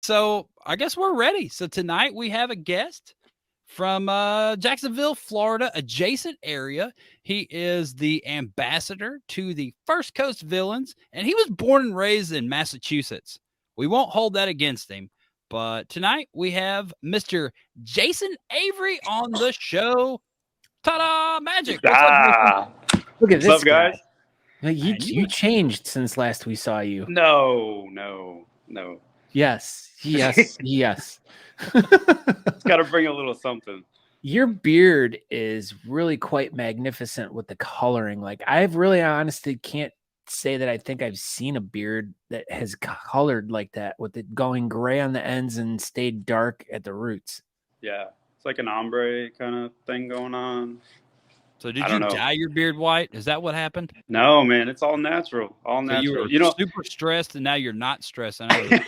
So I guess we're ready. So tonight we have a guest from Jacksonville, Florida, adjacent area. He is the ambassador to the First Coast Villains, and he was born and raised in Massachusetts. We won't hold that against him. But tonight we have Mr. Jason Avery on the show. Ta-da! Magic. What's up, Jason? Look at What's this up, guys? guy. You changed since last we saw you. No. Yes. It's got to bring a little something. Your beard is really quite magnificent with the coloring. Like, I've really honestly can't say that I think I've seen a beard that has colored like that, with it going gray on the ends and stayed dark at the roots. Yeah, it's like an ombre kind of thing going on. So did you dye your beard white? Is that what happened? No, man, it's all natural. All natural. You were super stressed, and now you're not stressed. And now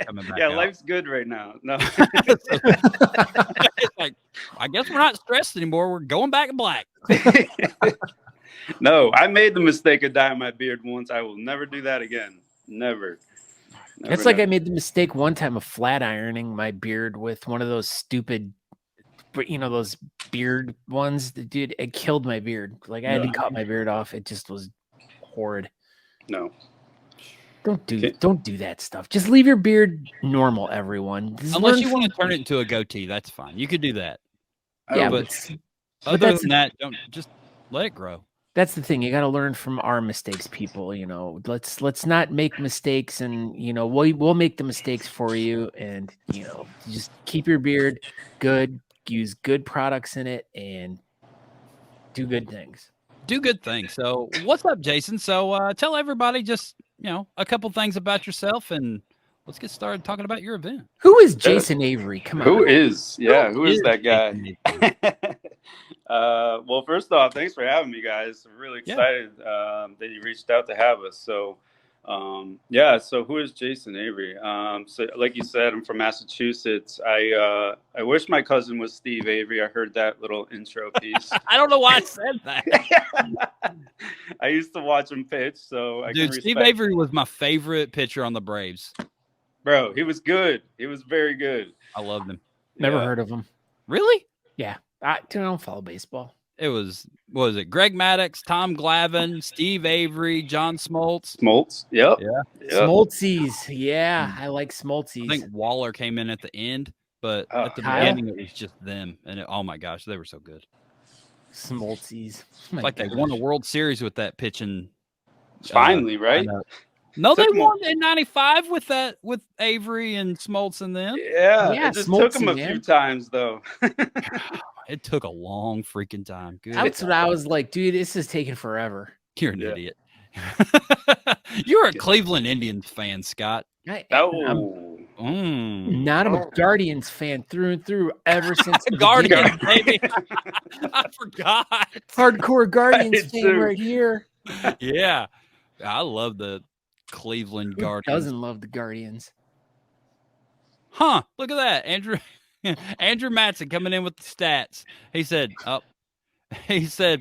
coming back out. Life's good right now. No, it's like, I guess we're not stressed anymore. We're going back to black. No, I made the mistake of dyeing my beard once. I will never do that again. Never. It's like I made the mistake one time of flat ironing my beard with one of those stupid, those beard ones. Dude, it killed my beard. Like, I had to cut my beard off. It just was horrid. No. Don't do that stuff. Just leave your beard normal, everyone. Unless you want to turn it into a goatee, that's fine. You could do that. Yeah, but other than that, don't just let it grow. That's the thing. You got to learn from our mistakes, people. Let's not make mistakes, and we'll make the mistakes for you. And just keep your beard good. Use good products in it, and do good things. Do good things. So, what's up, Jason? So, tell everybody just a couple things about yourself, and let's get started talking about your event. Who is Jason Avery? Come on. Who is that guy? Well, first off, thanks for having me, guys. I'm really excited that you reached out to have us. So, so who is Jason Avery? So like you said, I'm from Massachusetts. I wish my cousin was Steve Avery. I heard that little intro piece. I don't know why I said that. I used to watch him pitch, so Steve Avery was my favorite pitcher on the Braves. Bro, he was good. He was very good. I loved him. Never heard of him. Really? Yeah. I don't follow baseball. It was, what was it? Greg Maddux, Tom Glavine, Steve Avery, John Smoltz. Smoltz, yep. Smoltzies. Yeah, I like Smoltzies. I think Waller came in at the end, but at the beginning it was just them. And oh my gosh, they were so good. Smoltzies. It's like they won the World Series with that pitching. Finally, right? No, they won in '95 with Avery and Smoltz and them. Yeah, it just took them a few times though. It took a long freaking time. Good. That's what I was like, dude. This is taking forever. You're an idiot. You're a Cleveland Indians fan, Scott. Not a Guardians fan through and through ever since Guardians, baby. I forgot. Hardcore Guardians fan right here. Yeah, I love the Cleveland Guardians. Who doesn't love the Guardians? Huh? Look at that, Andrew Matson coming in with the stats. He said,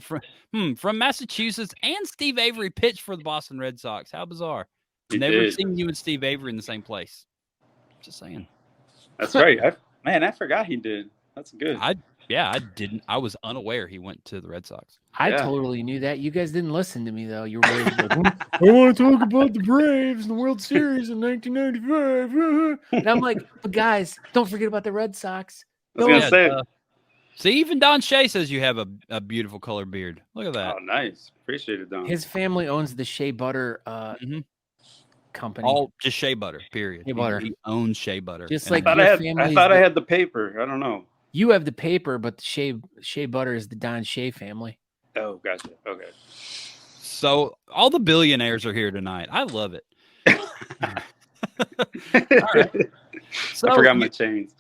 from Massachusetts, and Steve Avery pitched for the Boston Red Sox. How bizarre. Never seen you and Steve Avery in the same place. Just saying. That's right. I forgot he did. That's good. I didn't. I was unaware he went to the Red Sox. I totally knew that. You guys didn't listen to me, though. You were like, I want to talk about the Braves and the World Series in 1995. And I'm like, but guys, don't forget about the Red Sox. I was going to say. See, even Don Shea says you have a beautiful colored beard. Look at that. Oh, nice. Appreciate it, Don. His family owns the Shea Butter company. All just Shea Butter, period. Shea Butter. He owns Shea Butter. Just like I thought I had the paper. I don't know. You have the paper, but the Shea Butter is the Don Shea family. Oh, gotcha. Okay. So all the billionaires are here tonight. I love it. All right. So I forgot my chains.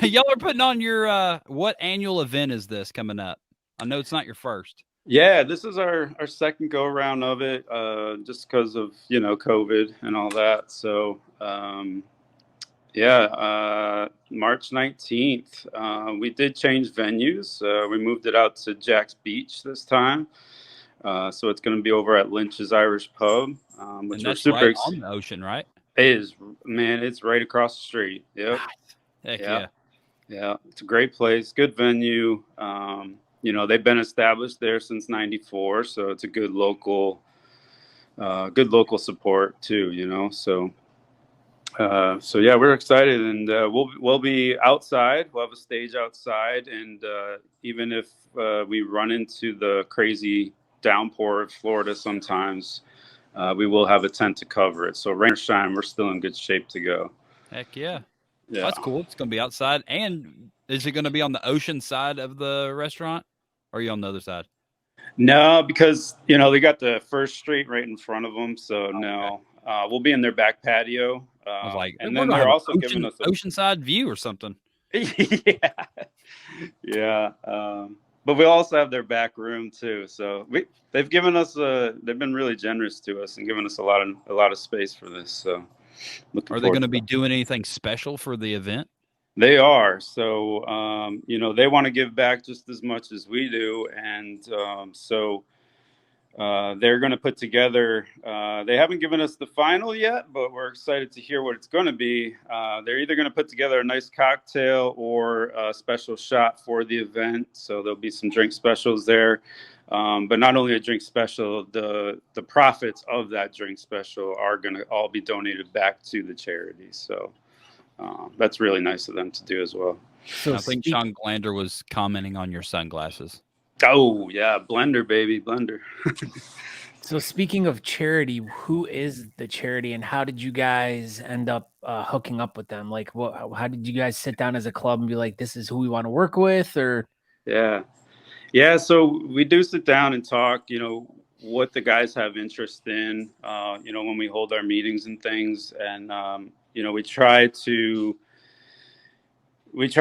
Y'all are putting on your what annual event is this coming up? I know it's not your first. Yeah, this is our second go around of it, just because of COVID and all that. So March 19th, we did change venues. We moved it out to Jack's Beach this time. So it's going to be over at Lynch's Irish Pub, which we're super right on the ocean, right? It is, man. It's right across the street. Yep. Heck yeah. Yeah. It's a great place. Good venue. They've been established there since '94, so it's a good local support too. So yeah, we're excited, and we'll be outside. We'll have a stage outside, and even if we run into the crazy downpour of Florida sometimes, we will have a tent to cover it. So rain or shine, we're still in good shape to go. Heck yeah. Yeah. That's cool. It's going to be outside. And is it going to be on the ocean side of the restaurant, or are you on the other side? No, because, they got the first street right in front of them. So no, we'll be in their back patio. I was like, and then they're also giving us an oceanside view or something. Yeah. Yeah. But we also have their back room too. So they've given us they've been really generous to us and given us a lot of space for this. So are they going to be doing anything special for the event? They are. So, they want to give back just as much as we do. And so they're going to put together, they haven't given us the final yet, but we're excited to hear what it's going to be. They're either going to put together a nice cocktail or a special shot for the event. So there'll be some drink specials there. But not only a drink special, the profits of that drink special are going to all be donated back to the charity. So that's really nice of them to do as well. So I think Sean Glander was commenting on your sunglasses. Oh, yeah. Blender, baby. Blender. So speaking of charity, who is the charity and how did you guys end up hooking up with them? Like, how did you guys sit down as a club and be like, this is who we want to work with? Or Yeah. So we do sit down and talk, what the guys have interest in, when we hold our meetings and things. And, we try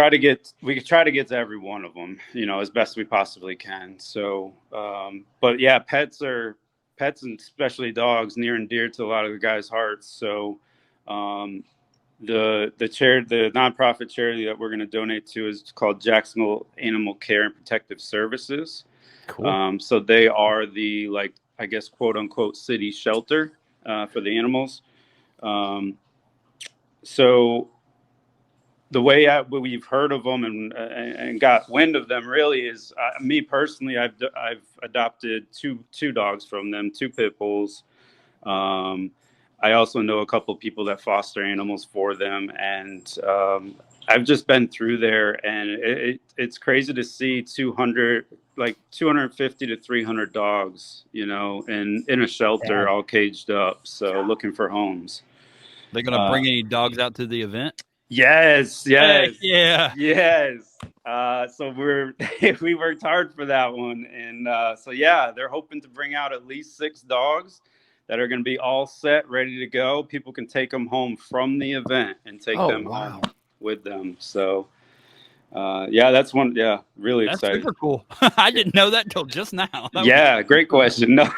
to get to every one of them, as best we possibly can. So, but yeah, pets and especially dogs near and dear to a lot of the guys' hearts. So, the nonprofit charity that we're going to donate to is called Jacksonville Animal Care and Protective Services. Cool. So they are the, I guess, quote unquote city shelter for the animals. So the way we've heard of them and got wind of them really is me personally. I've adopted two dogs from them, 2 pit bulls. I also know a couple of people that foster animals for them, and I've just been through there, and it's crazy to see 250 to 300 dogs, in a shelter, all caged up, so looking for homes. They're going to bring any dogs out to the event? Yes. Yeah. Yes. So we worked hard for that one. And so, yeah, they're hoping to bring out at least 6 dogs that are going to be all set, ready to go. People can take them home from the event and take them home with them. So, that's one. Yeah, really excited. That's super cool. I didn't know that till just now. Great question. No.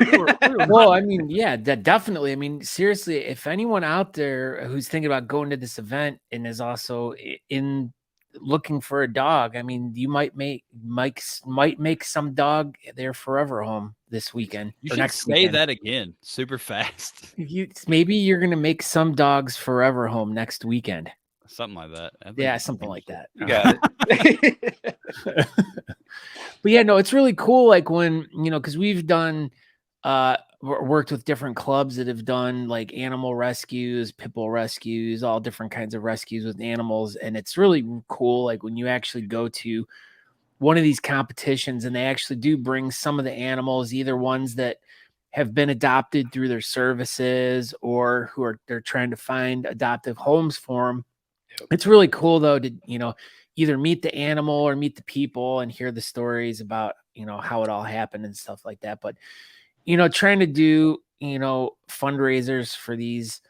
Well, I mean, yeah, definitely. I mean, seriously, if anyone out there who's thinking about going to this event and is also in looking for a dog, I mean, you might make some dog their forever home this weekend. You should say that again super fast. Maybe you're going to make some dogs forever home next weekend. Something like that. Yeah, something like that. You got it. But yeah, no, it's really cool. Like when, because we've done, worked with different clubs that have done like animal rescues, pit bull rescues, all different kinds of rescues with animals. And it's really cool. Like when you actually go to one of these competitions and they actually do bring some of the animals, either ones that have been adopted through their services or they're trying to find adoptive homes for them. It's really cool though to, either meet the animal or meet the people and hear the stories about, how it all happened and stuff like that. But, trying to do, fundraisers for these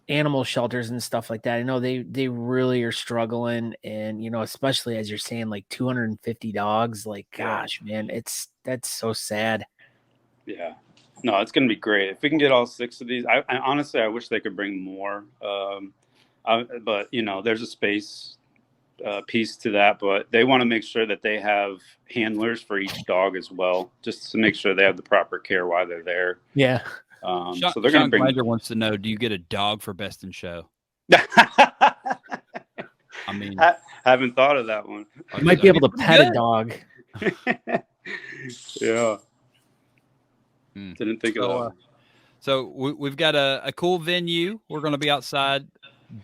animal shelters and stuff like that. I know they really are struggling. And, especially as you're saying, like 250 dogs, like, gosh, man, that's so sad. Yeah. No, it's going to be great. If we can get all 6 of these, I honestly, I wish they could bring more. But there's a space piece to that, but they want to make sure that they have handlers for each dog as well, just to make sure they have the proper care while they're there. Yeah. So they're going to bring. Grinder wants to know: do you get a dog for best in show? I mean, I haven't thought of that one. You might be able to pet a dog. Yeah. Didn't think of that one. So we've got a cool venue. We're going to be outside,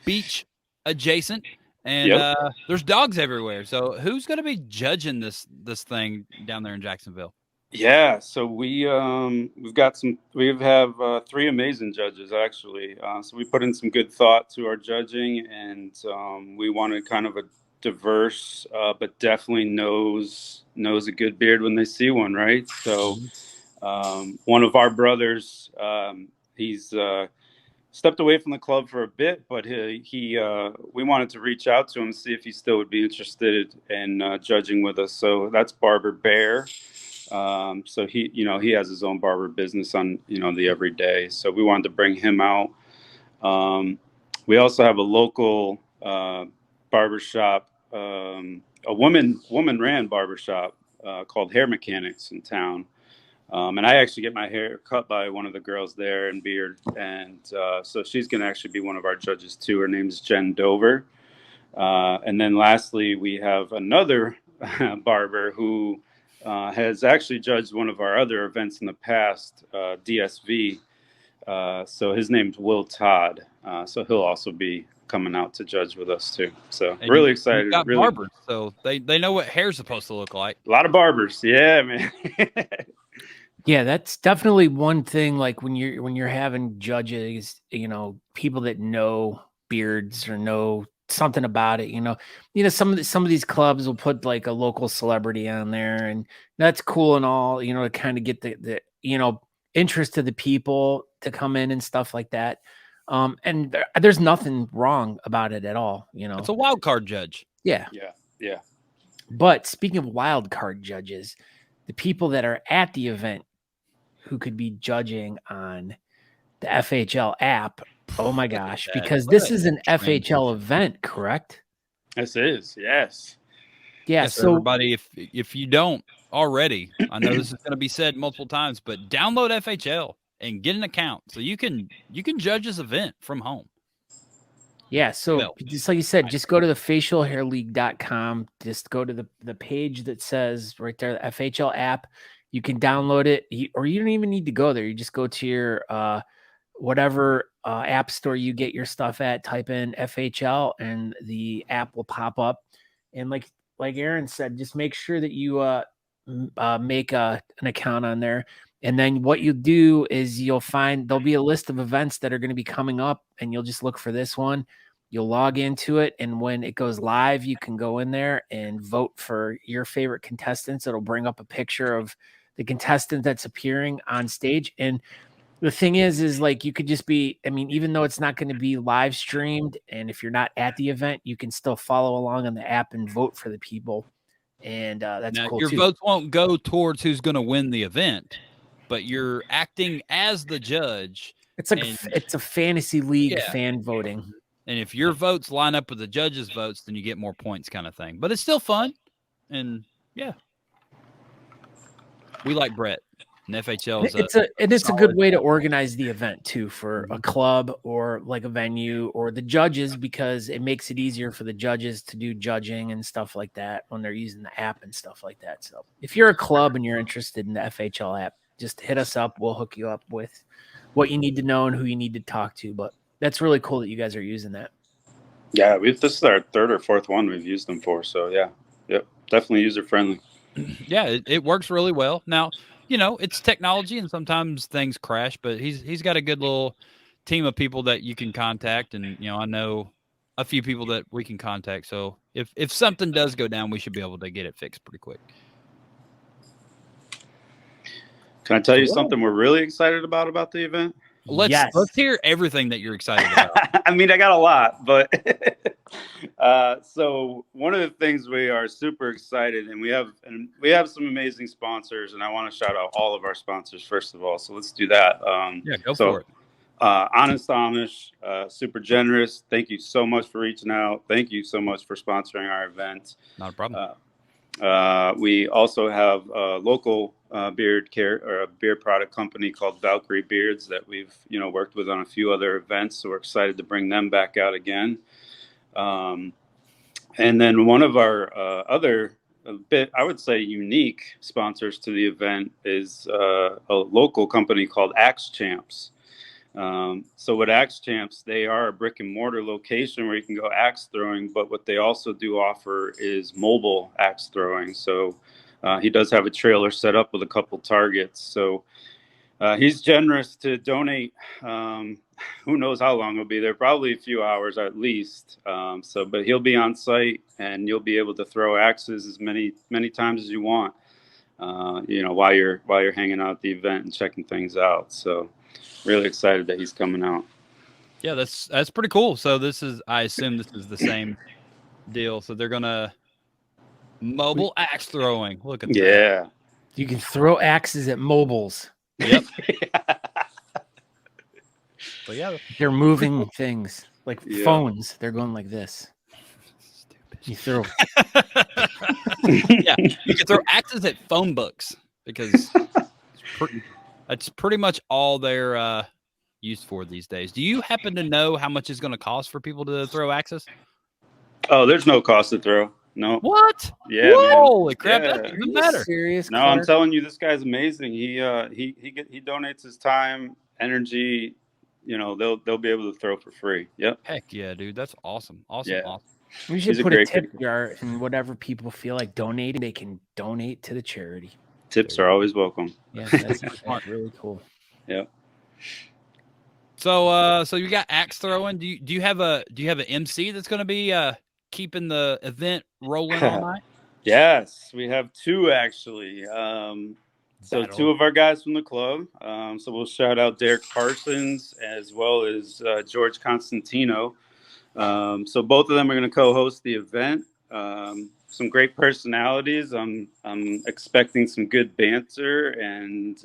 beach adjacent, and there's dogs everywhere. So who's going to be judging this thing down there in Jacksonville? Yeah, so we have 3 amazing judges actually. So we put in some good thought to our judging, and we wanted kind of a diverse, but definitely knows a good beard when they see one, right? So one of our brothers, he's stepped away from the club for a bit, but we wanted to reach out to him, see if he still would be interested in judging with us. So that's Barber Bear. So he has his own barber business on, the everyday. So we wanted to bring him out. We also have a local barbershop, a woman-ran barbershop called Hair Mechanics in town. And I actually get my hair cut by one of the girls there and beard. And so she's going to actually be one of our judges too. Her name's Jen Dover. And then lastly, we have another barber who has actually judged one of our other events in the past, DSV. So his name's Will Todd. So he'll also be coming out to judge with us too. So and really excited. Got barbers, so they know what hair's supposed to look like. A lot of barbers, yeah, man. Yeah, that's definitely one thing. Like when you're having judges, people that know beards or know something about it, some of these clubs will put like a local celebrity on there, and that's cool and all, to kind of get the interest of the people to come in and stuff like that. And there's nothing wrong about it at all. It's a wild card judge. Yeah. But speaking of wild card judges, the people that are at the event who could be judging on the FHL app. Oh my gosh, because this is an FHL event, correct? This is, yes. Yeah, so everybody, if you don't already, I know this is going to be said multiple times, but download FHL and get an account so you can judge this event from home. Yeah, so just like you said, just go to the facialhairleague.com. Just go to the page that says right there, the FHL app. You can download it, or you don't even need to go there. You just go to your whatever app store you get your stuff at, type in FHL, and the app will pop up. And like Aaron said, just make sure that you make an account on there. And then what you do is you'll find there'll be a list of events that are going to be coming up, and you'll just look for this one. You'll log into it, and when it goes live, you can go in there and vote for your favorite contestants. It'll bring up a picture of the contestant that's appearing on stage. And the thing is like you could just be, even though it's not going to be live streamed, and if you're not at the event, you can still follow along on the app and vote for the people. And that's now, cool. Your votes won't go towards who's going to win the event, but you're acting as the judge. It's like it's a fantasy league fan voting. And if your votes line up with the judges' votes, then you get more points, kind of thing. But it's still fun. And we like Brett. And FHL is it's a good way to organize the event too, for a club or like a venue or the judges, because it makes it easier for the judges to do judging and stuff like that when they're using the app and stuff like that. So if you're a club and you're interested in the FHL app, just hit us up. We'll hook you up with what you need to know and who you need to talk to. But that's really cool that you guys are using that. Yeah, this is our 3rd or 4th one we've used them for. So definitely user friendly. Yeah, it works really well. Now, it's technology and sometimes things crash, but he's got a good little team of people that you can contact. And, I know a few people that we can contact. So if something does go down, we should be able to get it fixed pretty quick. Can I tell you something we're really excited about the event? Let's hear everything that you're excited about. I got a lot, but so one of the things we are super excited, and we have some amazing sponsors, and I want to shout out all of our sponsors first of all. So let's do that. Go for it. Honest Amish, super generous. Thank you so much for reaching out. Thank you so much for sponsoring our event. Not a problem. We also have a local beard care or a beard product company called Valkyrie Beards that we've worked with on a few other events. So we're excited to bring them back out again. And then one of our other I would say unique sponsors to the event is a local company called Axe Champs. So with Axe Champs, they are a brick and mortar location where you can go axe throwing, but what they also do offer is mobile axe throwing. So he does have a trailer set up with a couple targets. So he's generous to donate. Who knows how long he'll be there? Probably a few hours at least. But he'll be on site, and you'll be able to throw axes as many times as you want. While you're hanging out at the event and checking things out. So really excited that he's coming out. Yeah, that's pretty cool. So I assume this is the same deal. So they're gonna mobile axe throwing. Look at that. Yeah. You can throw axes at mobiles. Yep. But yeah, they're moving things like phones. They're going like this. Stupid. You throw. Yeah, you can throw axes at phone books because that's pretty much all they're used for these days. Do you happen to know how much it's going to cost for people to throw axes? Oh, there's no cost to throw. No. What? Yeah. Man. Holy crap! Yeah. That's even better. Serious? No, Clark? I'm telling you, this guy's amazing. He donates his time, energy. They'll be able to throw for free. Yep. Heck yeah, dude. That's awesome. Awesome. Yeah. Awesome. We should put a tip jar, and whatever people feel like donating, they can donate to the charity. Tips are always welcome. Yeah, that's really cool. Yeah. So you got axe throwing. Do you have an MC that's going to be keeping the event rolling all night? Yes, we have two actually. So two of our guys from the club. So we'll shout out Derek Parsons as well as George Constantino. So both of them are going to co-host the event. Some great personalities. I'm expecting some good banter and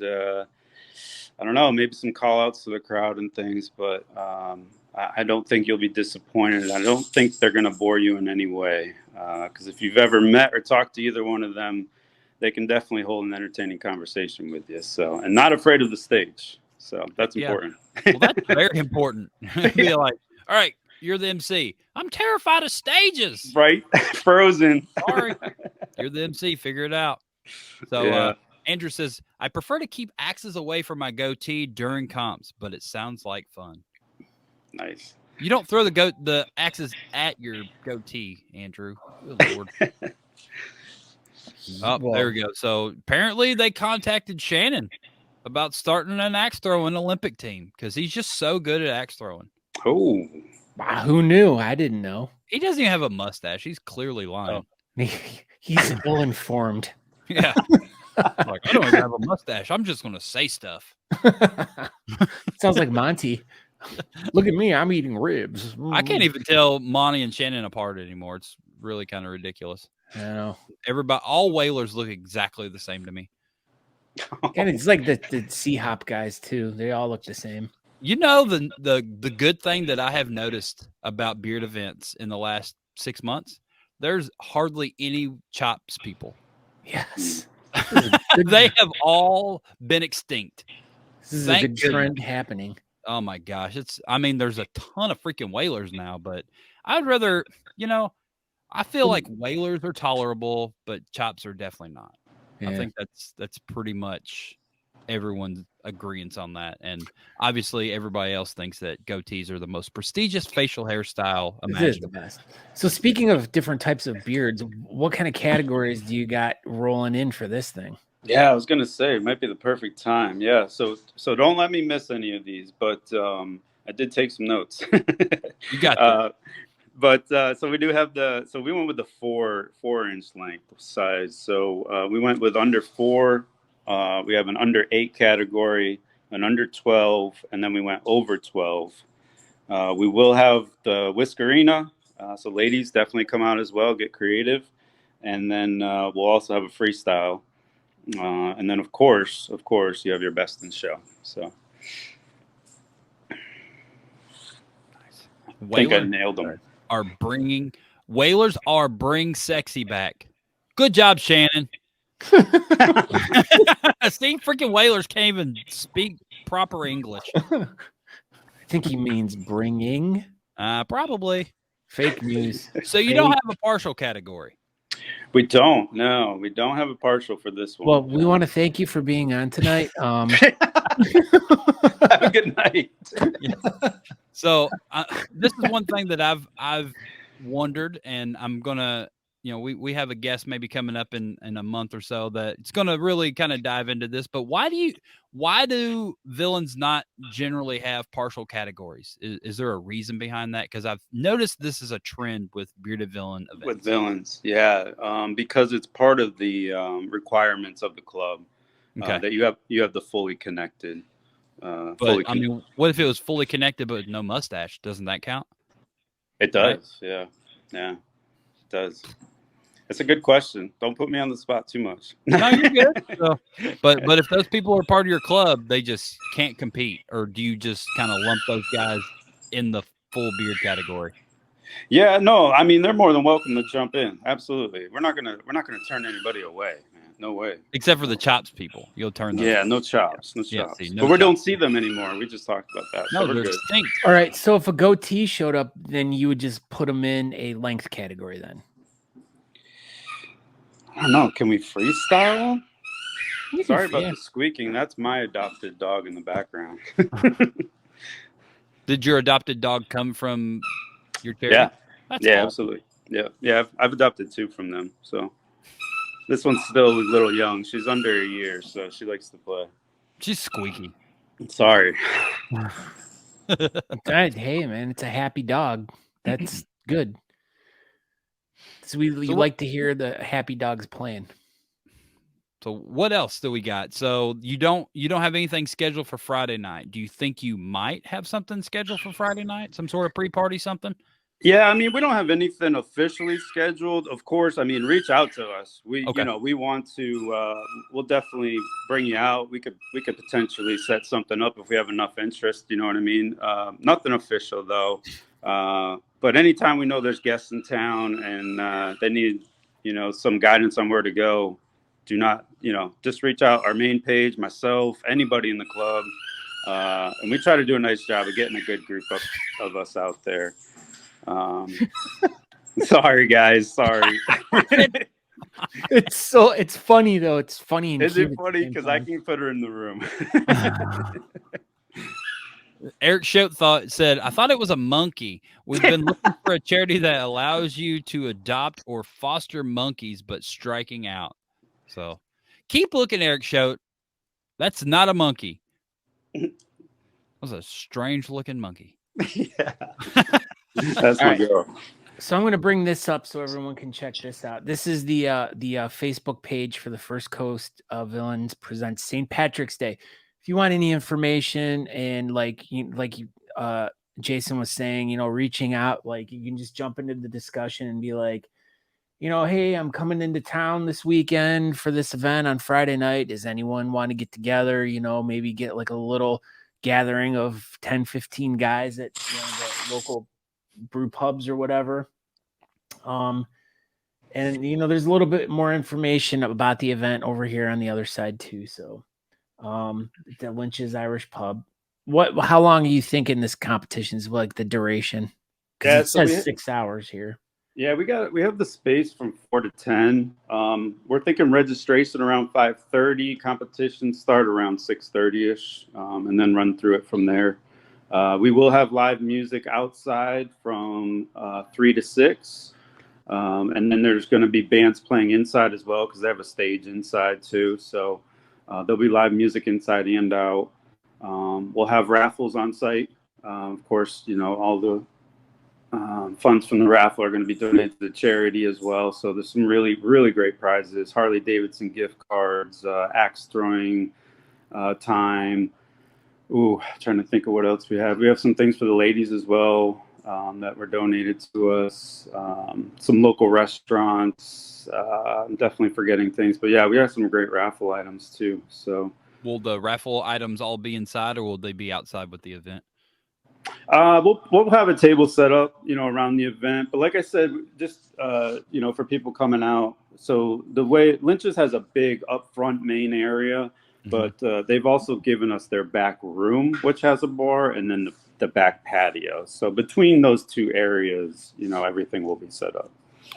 I don't know, maybe some call outs to the crowd and things, but I don't think you'll be disappointed. I don't think they're going to bore you in any way. Because if you've ever met or talked to either one of them, they can definitely hold an entertaining conversation with you. So, and not afraid of the stage. So that's important. Well, that's very important. Be like, all right, you're the MC. I'm terrified of stages. Right. Frozen. Sorry. You're the MC. Figure it out. So Andrew says, I prefer to keep axes away from my goatee during comps, but it sounds like fun. Nice. You don't throw the axes at your goatee, Andrew. Good Lord. Oh, there we go. So apparently they contacted Shannon about starting an axe throwing Olympic team because he's just so good at axe throwing. Oh, wow, who knew? I didn't know. He doesn't even have a mustache. He's clearly lying. Oh. He's ill informed. Yeah. Like, I don't even have a mustache. I'm just going to say stuff. Sounds like Monty. Look at me. I'm eating ribs. I can't even tell Monty and Shannon apart anymore. It's really kind of ridiculous. I know. All whalers look exactly the same to me. And it's like the Sea Hop guys too. They all look the same. You know, the good thing that I have noticed about beard events in the last 6 months, there's hardly any chops people. Yes. They have all been extinct. This is a good trend happening. Oh my gosh. There's a ton of freaking whalers now, but I'd rather, I feel like whalers are tolerable, but chops are definitely not. Yeah. I think that's pretty much everyone's agreement on that. And obviously everybody else thinks that goatees are the most prestigious facial hairstyle imaginable. It is the best. So speaking of different types of beards, what kind of categories do you got rolling in for this thing? Yeah, I was going to say it might be the perfect time. Yeah. So don't let me miss any of these, but I did take some notes. You got that. But so we do have we went with the 4-inch length size. So we went with under 4. We have an under 8 category, an under 12, and then we went over 12. We will have the Whiskerina. So ladies definitely come out as well, get creative. And then we'll also have a freestyle. And then of course, you have your best in show. So I think I nailed them. Whalers are bring sexy back. Good job, Shannon. See, freaking Whalers can't even speak proper English. I think he means bringing. Probably. Fake news. So you don't have a partial category? We don't. No, we don't have a partial for this one. Well, we want to thank you for being on tonight. Have a good night. So this is one thing that I've wondered, and I'm gonna, we have a guest maybe coming up in a month or so that it's gonna really kind of dive into this. But why do villains not generally have partial categories? Is there a reason behind that? Because I've noticed this is a trend with bearded villain events. With villains, yeah, because it's part of the requirements of the club that you have the fully connected. But I mean, what if it was fully connected but no mustache? Doesn't that count? It does, right? Yeah, it does. It's a good question. Don't put me on the spot too much. No, you're good. So, but if those people are part of your club, they just can't compete, or do you just kind of lump those guys in the full beard category? Yeah, no, I mean they're more than welcome to jump in. Absolutely, we're not gonna turn anybody away, man. No way. Except for the chops people, you'll turn them. Yeah, no chops, no chops. Yeah, see, but we don't see them anymore. We just talked about that. No, so they're extinct. All right, so if a goatee showed up, then you would just put them in a length category then. I don't know. Can we freestyle? Sorry about the squeaking. That's my adopted dog in the background. Did your adopted dog come from your charity? Yeah. That's yeah, cool. Absolutely. Yeah. I've adopted 2 from them. So this one's still a little young. She's under a year, so she likes to play. She's squeaky. Sorry. Hey, man, it's a happy dog. That's good. So we like to hear the happy dogs playing. So what else do we got? So you don't have anything scheduled for Friday night. Do you think you might have something scheduled for Friday night? Some sort of pre-party something? Yeah, I mean, we don't have anything officially scheduled. Of course, I mean, reach out to us. We want to. We'll definitely bring you out. We could potentially set something up if we have enough interest. You know what I mean? Nothing official though. But anytime we know there's guests in town and they need, some guidance on where to go, do not, just reach out. Our main page, myself, anybody in the club, and we try to do a nice job of getting a good group of us out there. Sorry guys, sorry. It's funny though. It's funny. Is it funny? Because I can put her in the room. Eric Schote said, I thought it was a monkey. We've been looking for a charity that allows you to adopt or foster monkeys, but striking out. So keep looking, Eric Schote. That's not a monkey. That was a strange looking monkey. Yeah. That's my girl. So I'm going to bring this up so everyone can check this out. This is the Facebook page for the First Coast Villains presents St. Patrick's Day. If you want any information and like Jason was saying, reaching out, like you can just jump into the discussion and be like, hey, I'm coming into town this weekend for this event on Friday night. Does anyone want to get together? Maybe get like a little gathering of 10, 15 guys at the local brew pubs or whatever. And there's a little bit more information about the event over here on the other side too. So the Lynch's Irish Pub. How long are you thinking this competition is, like the duration? Because it says 6 hours here. Yeah, we have the space from 4 to 10. We're thinking registration around 5:30, competitions start around 6:30ish, and then run through it from there. We will have live music outside from 3 to 6. And then there's going to be bands playing inside as well because they have a stage inside too. So there'll be live music inside and out. We'll have raffles on site. Of course, all the funds from the raffle are going to be donated to the charity as well. So there's some really, really great prizes. Harley Davidson gift cards, axe throwing time. Trying to think of what else we have. We have some things for the ladies as well that were donated to us. Some local restaurants. I'm definitely forgetting things, but yeah, we have some great raffle items too. So, will the raffle items all be inside, or will they be outside with the event? We'll have a table set up, around the event. But like I said, just for people coming out, so the way Lynch's has a big upfront main area, but they've also given us their back room, which has a bar, and then the back patio. So between those two areas, everything will be set up.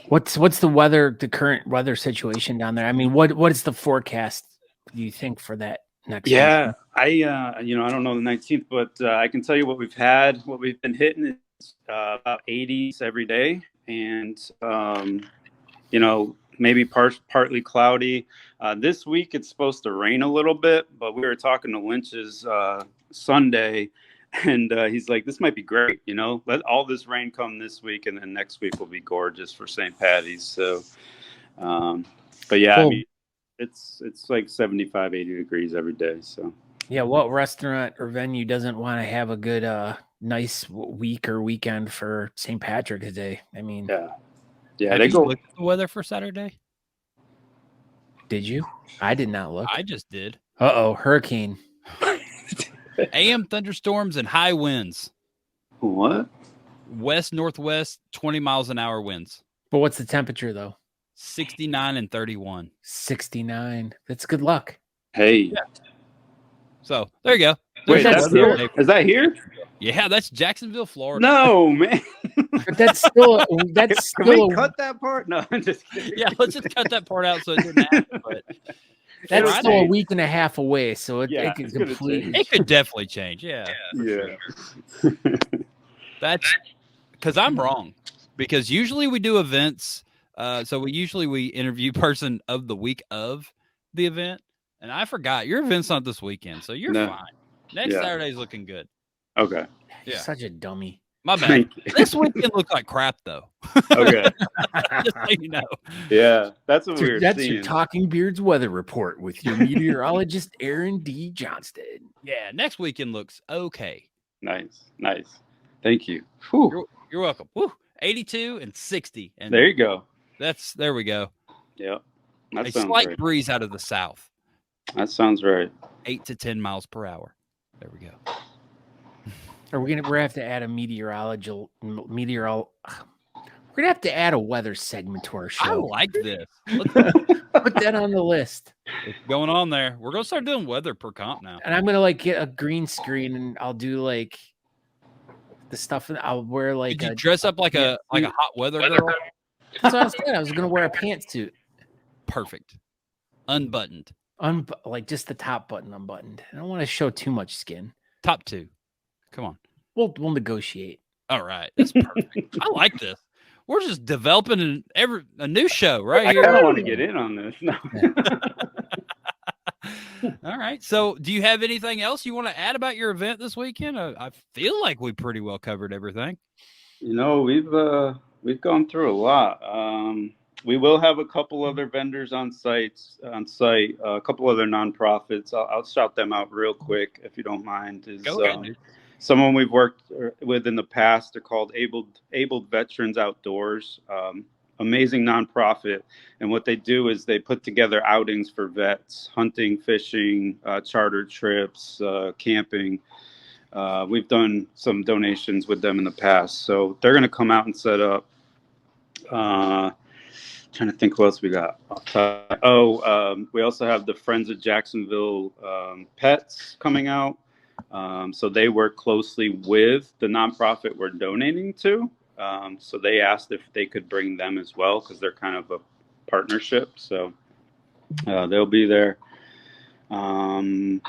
What's the current weather situation down there? I mean, what is the forecast, do you think, for that next week? I don't know the 19th, but I can tell you what we've been hitting is about 80s every day, and maybe partly cloudy. This week it's supposed to rain a little bit, but we were talking to Lynch's Sunday, and he's like, this might be great, let all this rain come this week, and then next week will be gorgeous for St. Patty's. So, but yeah, cool. I mean, it's like 75, 80 degrees every day. So yeah, what restaurant or venue doesn't want to have a good, nice week or weekend for St. Patrick's Day? I mean, yeah. Have you looked at the weather for Saturday? Did you? I did not look. I just did. Hurricane. AM thunderstorms and high winds. What? West northwest 20 miles an hour winds. But what's the temperature though? 69 and 31. 69. That's good luck. Hey. Yeah. So there you go. Wait, that's here? Is that here? Yeah, that's Jacksonville, Florida. No, man. But that's still Can we cut that part? No, I'm just kidding. Yeah, let's just cut that part out so it didn't happen. But that's still a week and a half away, so it could completely. It could definitely change. Yeah. That's because I'm wrong. Because usually we do events. So we interview person of the week of the event, and I forgot your event's not this weekend, so you're fine. Next Saturday's looking good. Okay. You're such a dummy. My bad. This weekend looked like crap, though. Okay. Just so you know. Yeah, that's what we're That's seeing. your Talking Beards weather report with your meteorologist, Aaron D. Johnston. Yeah, next weekend looks okay. Nice. Thank you. You're welcome. Woo. 82 and 60. And there you go. There we go. Yeah. A slight breeze out of the south. That sounds right. 8 to 10 miles per hour. There we go. We're gonna have to add a We're gonna have to add a weather segment to our show. I like this. Put that on the list. It's going on there. We're gonna start doing weather per comp now. And I'm gonna get a green screen and I'll do the stuff. I'll wear Did you dress up like a hot weather girl? That's what I said. I was gonna wear a pantsuit. Perfect. Unbuttoned. Just the top button unbuttoned. I don't want to show too much skin. Top 2. Come on. We'll negotiate. All right. That's perfect. I like this. We're just developing a new show right here. I kind of want to get in on this. No. All right. So do you have anything else you want to add about your event this weekend? I feel like we pretty well covered everything. We've gone through a lot. We will have a couple other vendors on site, a couple other nonprofits. I'll shout them out real quick if you don't mind. Go ahead. Someone we've worked with in the past. They're called Abled Veterans Outdoors. Amazing nonprofit, and what they do is they put together outings for vets, hunting, fishing, charter trips, camping. We've done some donations with them in the past, so they're going to come out and set up. Trying to think what else we got. We also have the Friends of Jacksonville Pets coming out. So they work closely with the nonprofit we're donating to. So they asked if they could bring them as well because they're kind of a partnership. So they'll be there. I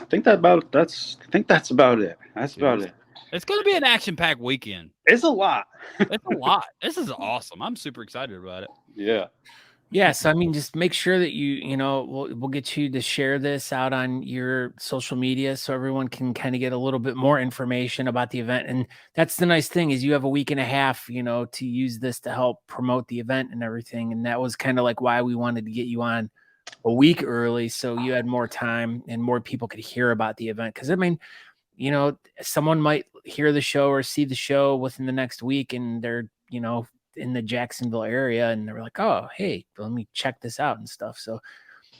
think that's about it. That's about it. It's going to be an action-packed weekend. It's a lot. It's a lot. This is awesome. I'm super excited about it. Yeah. Yes, I mean, just make sure that we'll get you to share this out on your social media so everyone can kind of get a little bit more information about the event. And that's the nice thing is you have a week and a half, to use this to help promote the event and everything. And that was kind of like why we wanted to get you on a week early so you had more time and more people could hear about the event. Because, I mean, someone might hear the show or see the show within the next week and they're, in the Jacksonville area and they're like, oh, hey, let me check this out and stuff. So,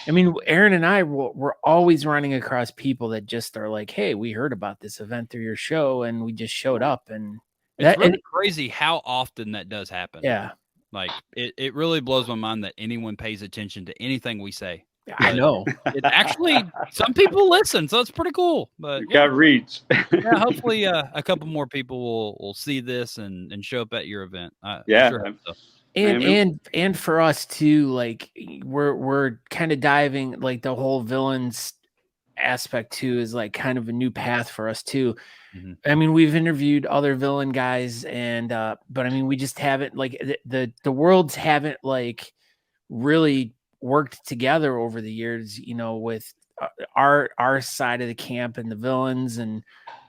I mean, Aaron and I we're always running across people that just are like, hey, we heard about this event through your show and we just showed up. And it's really crazy how often that does happen. Yeah. Like it really blows my mind that anyone pays attention to anything we say. I know. It actually, some people listen, so it's pretty cool. But you got reach. Yeah, hopefully a couple more people will see this and show up at your event. Yeah. I sure hope so. And for us too, like we're kind of diving, like the whole villains aspect too is like kind of a new path for us too. Mhm. I mean, we've interviewed other villain guys, and but I mean, we just haven't, like, the worlds haven't like really worked together over the years, you know, with our side of the camp and the villains, and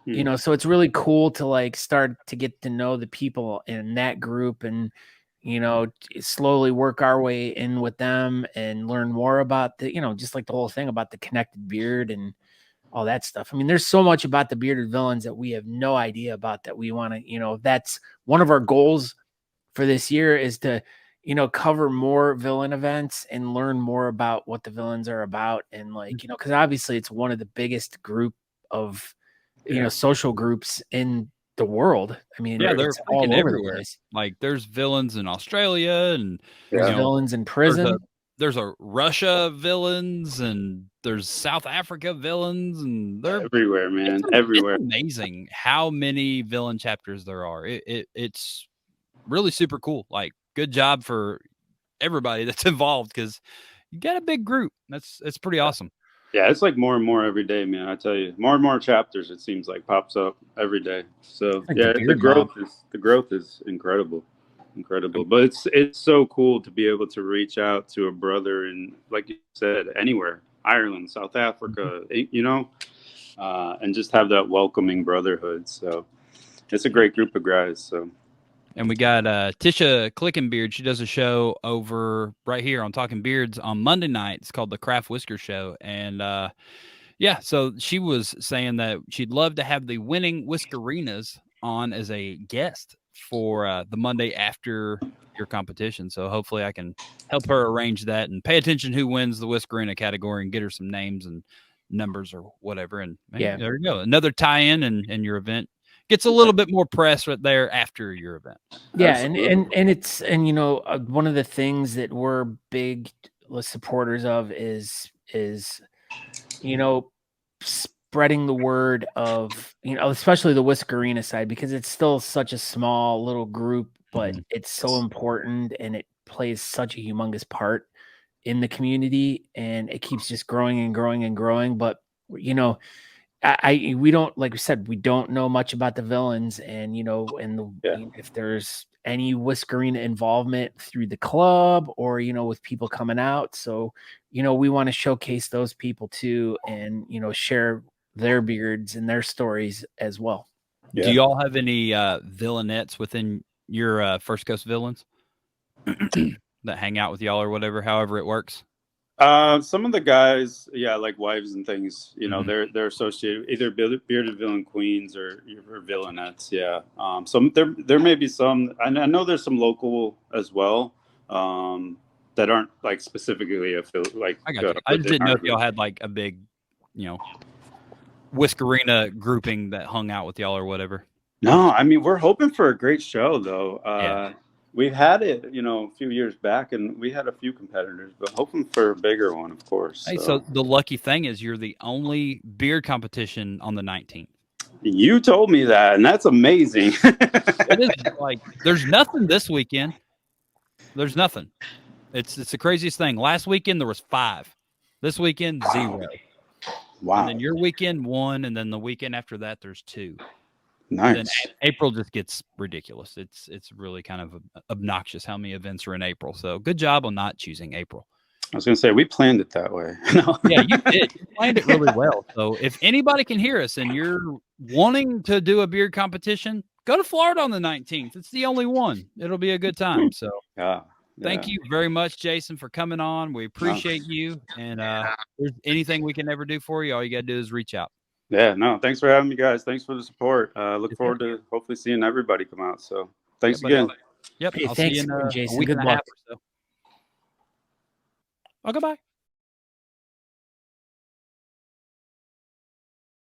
you know, so it's really cool to like start to get to know the people in that group, and you know, slowly work our way in with them and learn more about the, you know, just like the whole thing about the connected beard and all that stuff. I mean, there's so much about the bearded villains that we have no idea about, that we want to, you know, that's one of our goals for this year, is to, you know, cover more villain events and learn more about what the villains are about. And like, you know, because obviously it's one of the biggest group of, you know, social groups in the world. I mean, Yeah, they're it's all over everywhere. the place. Like there's villains in Australia, and There's you know, villains in prison. There's a Russia villains, and there's South Africa villains, and they're everywhere, man. Everywhere. It's amazing how many villain chapters there are. It's really super cool. Like, good job for everybody that's involved, because you got a big group. It's pretty awesome. Yeah, it's like more and more every day, man. I tell you, more and more chapters, it seems like, pops up every day. So like yeah, the growth is incredible. But it's so cool to be able to reach out to a brother in, like you said, anywhere, Ireland, South Africa, you know, and just have that welcoming brotherhood. So it's a great group of guys. So. And we got Tisha Clickenbeard. She does a show over right here on Talking Beards on Monday night. It's called the Craft Whisker Show. And yeah, so she was saying that she'd love to have the winning Whiskerinas on as a guest for the Monday after your competition. So hopefully I can help her arrange that and pay attention who wins the Whiskerina category and get her some names and numbers or whatever. And yeah, there you go. Another tie-in in your event. Gets a little bit more press right there after your event. Yeah, and it's, and you know, one of the things that we're big supporters of is you know, spreading the word of, you know, especially the Whiskerina side, because it's still such a small little group, but it's so important, and it plays such a humongous part in the community, and it keeps just growing and growing and growing. But you know, we don't, like we said, we don't know much about the villains, and you know, and if there's any Whiskerina involvement through the club, or you know, with people coming out, so you know, we want to showcase those people too, and you know, share their beards and their stories as well. Do y'all have any villainettes within your First Coast villains that hang out with y'all or whatever, however it works? Some of the guys, like wives and things, you know, they're associated, either bearded villain queens or villainettes. Yeah. Some there may be some, I know there's some local as well, that aren't like specifically like. I got you. I just didn't know if y'all had like a big, you know, Whiskerina grouping that hung out with y'all or whatever. No, I mean, we're hoping for a great show though. We've had it, you know, a few years back, and we had a few competitors, but hoping for a bigger one, of course. Hey, so the lucky thing is you're the only beard competition on the 19th. You told me that, and that's amazing. It is, like, there's nothing this weekend. There's nothing. It's the craziest thing. Last weekend there was 5. This weekend 0. Wow. And then your weekend 1, and then the weekend after that there's 2. Nice. Then April just gets ridiculous. It's really kind of obnoxious how many events are in April. So good job on not choosing April. I was going to say, we planned it that way. No. Yeah, you did. You planned it really well. So if anybody can hear us and you're wanting to do a beard competition, go to Florida on the 19th. It's the only one. It'll be a good time. So thank you very much, Jason, for coming on. We appreciate you. And if there's anything we can ever do for you, all you got to do is reach out. Yeah, no, thanks for having me, guys. Thanks for the support. Look forward to hopefully seeing everybody come out. So thanks again. Yep. Hey, I'll thanks, see you in Jason. a week Good and a half or so. Oh, goodbye.